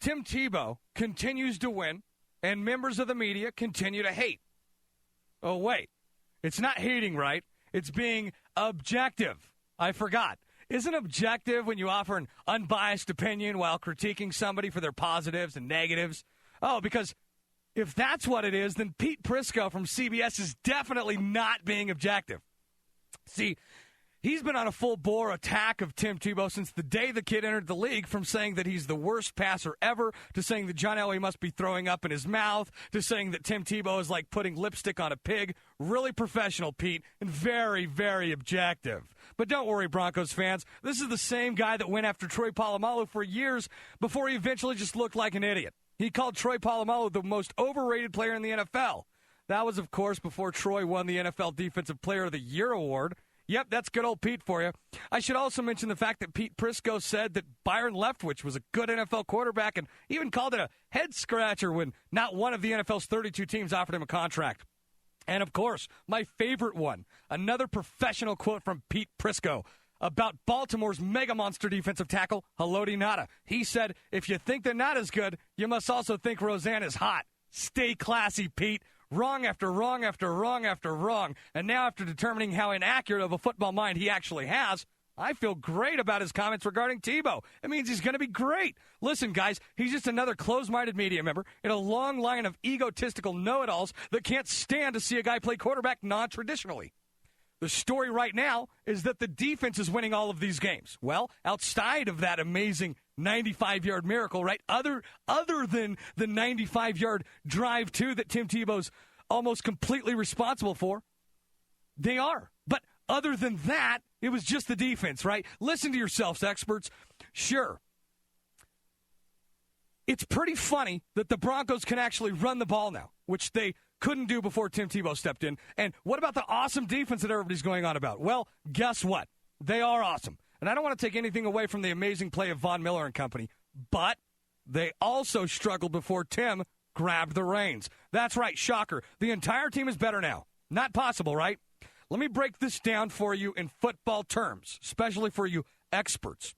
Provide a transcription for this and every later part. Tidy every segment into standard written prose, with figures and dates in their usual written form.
Tim Tebow continues to win, and members of the media continue to hate. Oh, wait. It's not hating, right? It's being objective. I forgot. Isn't objective when you offer an unbiased opinion while critiquing somebody for their positives and negatives? Oh, because if that's what it is, then Pete Prisco from CBS is definitely not being objective. See, he's been on a full-bore attack of Tim Tebow since the day the kid entered the league, from saying that he's the worst passer ever, to saying that John Elway must be throwing up in his mouth, to saying that Tim Tebow is like putting lipstick on a pig. Really professional, Pete, and very, very objective. But don't worry, Broncos fans. This is the same guy that went after Troy Polamalu for years before he eventually just looked like an idiot. He called Troy Polamalu the most overrated player in the NFL. That was, of course, before Troy won the NFL Defensive Player of the Year award. Yep, that's good old Pete for you. I should also mention the fact that Pete Prisco said that Byron Leftwich was a good NFL quarterback and even called it a head-scratcher when not one of the NFL's 32 teams offered him a contract. And, of course, my favorite one, another professional quote from Pete Prisco about Baltimore's mega-monster defensive tackle, Haloti Ngata. He said, if you think they're not as good, you must also think Roseanne is hot. Stay classy, Pete. Wrong after wrong after wrong after wrong. And now, after determining how inaccurate of a football mind he actually has, I feel great about his comments regarding Tebow. It means he's going to be great. Listen, guys, he's just another closed-minded media member in a long line of egotistical know-it-alls that can't stand to see a guy play quarterback non-traditionally. The story right now is that the defense is winning all of these games. Well, outside of that amazing 95-yard miracle, right? Other than the 95-yard drive, too, that Tim Tebow's almost completely responsible for, they are. But other than that, it was just the defense, right? Listen to yourselves, experts. Sure, it's pretty funny that the Broncos can actually run the ball now, which they couldn't do before Tim Tebow stepped in. And what about the awesome defense that everybody's going on about? Well, guess what? They are awesome. And I don't want to take anything away from the amazing play of Von Miller and company, but they also struggled before Tim grabbed the reins. That's right, shocker. The entire team is better now. Not possible, right? Let me break this down for you in football terms, especially for you experts.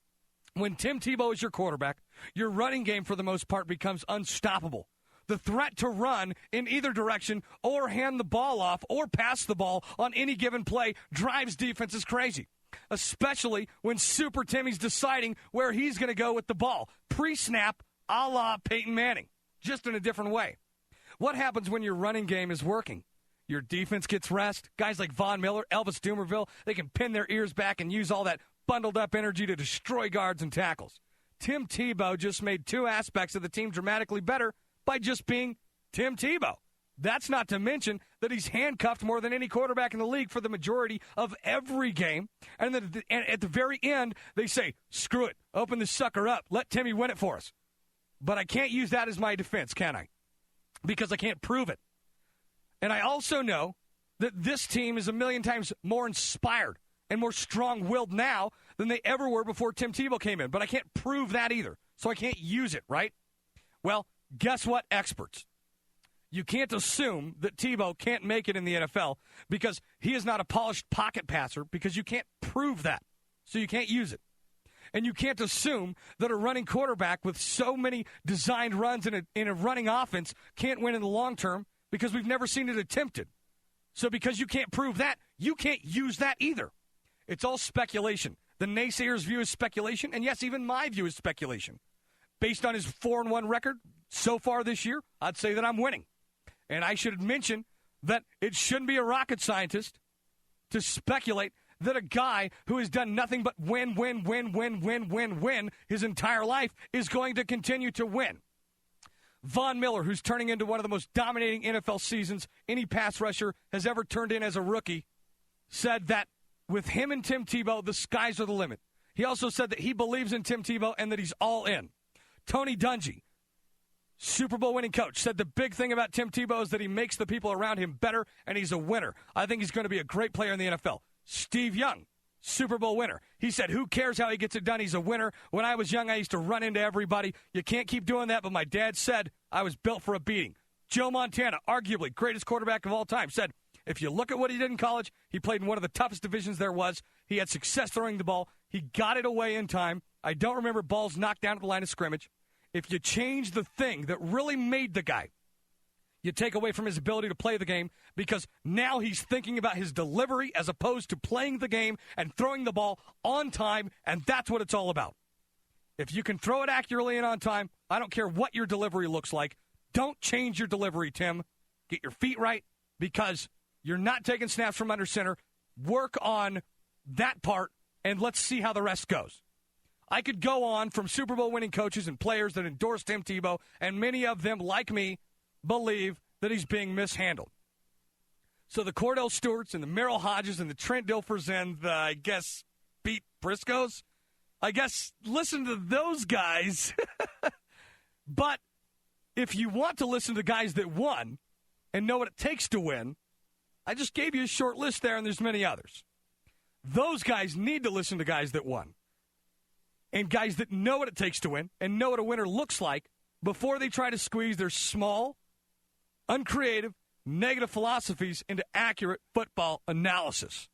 When Tim Tebow is your quarterback, your running game for the most part becomes unstoppable. The threat to run in either direction or hand the ball off or pass the ball on any given play drives defenses crazy, especially when Super Timmy's deciding where he's going to go with the ball. Pre-snap, a la Peyton Manning, just in a different way. What happens when your running game is working? Your defense gets rest. Guys like Von Miller, Elvis Dumervil, they can pin their ears back and use all that bundled up energy to destroy guards and tackles. Tim Tebow just made two aspects of the team dramatically better by just being Tim Tebow. That's not to mention that he's handcuffed more than any quarterback in the league for the majority of every game. And at the very end, they say, screw it, open this sucker up, let Timmy win it for us. But I can't use that as my defense, can I? Because I can't prove it. And I also know that this team is a million times more inspired and more strong-willed now than they ever were before Tim Tebow came in. But I can't prove that either, so I can't use it, right? Well, guess what, experts? You can't assume that Tebow can't make it in the NFL because he is not a polished pocket passer, because you can't prove that, so you can't use it. And you can't assume that a running quarterback with so many designed runs in a running offense can't win in the long term, because we've never seen it attempted. So because you can't prove that, you can't use that either. It's all speculation. The naysayers' view is speculation, and yes, even my view is speculation. Based on his 4-1 record so far this year, I'd say that I'm winning. And I should mention that it shouldn't be a rocket scientist to speculate that a guy who has done nothing but win his entire life is going to continue to win. Von Miller, who's turning into one of the most dominating NFL seasons any pass rusher has ever turned in as a rookie, said that with him and Tim Tebow, the skies are the limit. He also said that he believes in Tim Tebow and that he's all in. Tony Dungy, Super Bowl winning coach, said the big thing about Tim Tebow is that he makes the people around him better, and he's a winner. I think he's going to be a great player in the NFL. Steve Young, Super Bowl winner. He said, who cares how he gets it done? He's a winner. When I was young, I used to run into everybody. You can't keep doing that, but my dad said I was built for a beating. Joe Montana, arguably greatest quarterback of all time, said, if you look at what he did in college, he played in one of the toughest divisions there was. He had success throwing the ball. He got it away in time. I don't remember balls knocked down at the line of scrimmage. if you change the thing that really made the guy, you take away from his ability to play the game because now he's thinking about his delivery as opposed to playing the game and throwing the ball on time, and that's what it's all about. If you can throw it accurately and on time, I don't care what your delivery looks like. Don't change your delivery, Tim. Get your feet right because you're not taking snaps from under center. Work on that part, and let's see how the rest goes. I could go on from Super Bowl winning coaches and players that endorse Tim Tebow, and many of them, like me, believe that he's being mishandled. So the Cordell Stewarts and the Merrill Hodges and the Trent Dilfers and the, I guess, Pete Priscos, I guess listen to those guys. But if you want to listen to guys that won and know what it takes to win, I just gave you a short list there, and there's many others. Those guys need to listen to guys that won and guys that know what it takes to win and know what a winner looks like before they try to squeeze their small, uncreative, negative philosophies into accurate football analysis.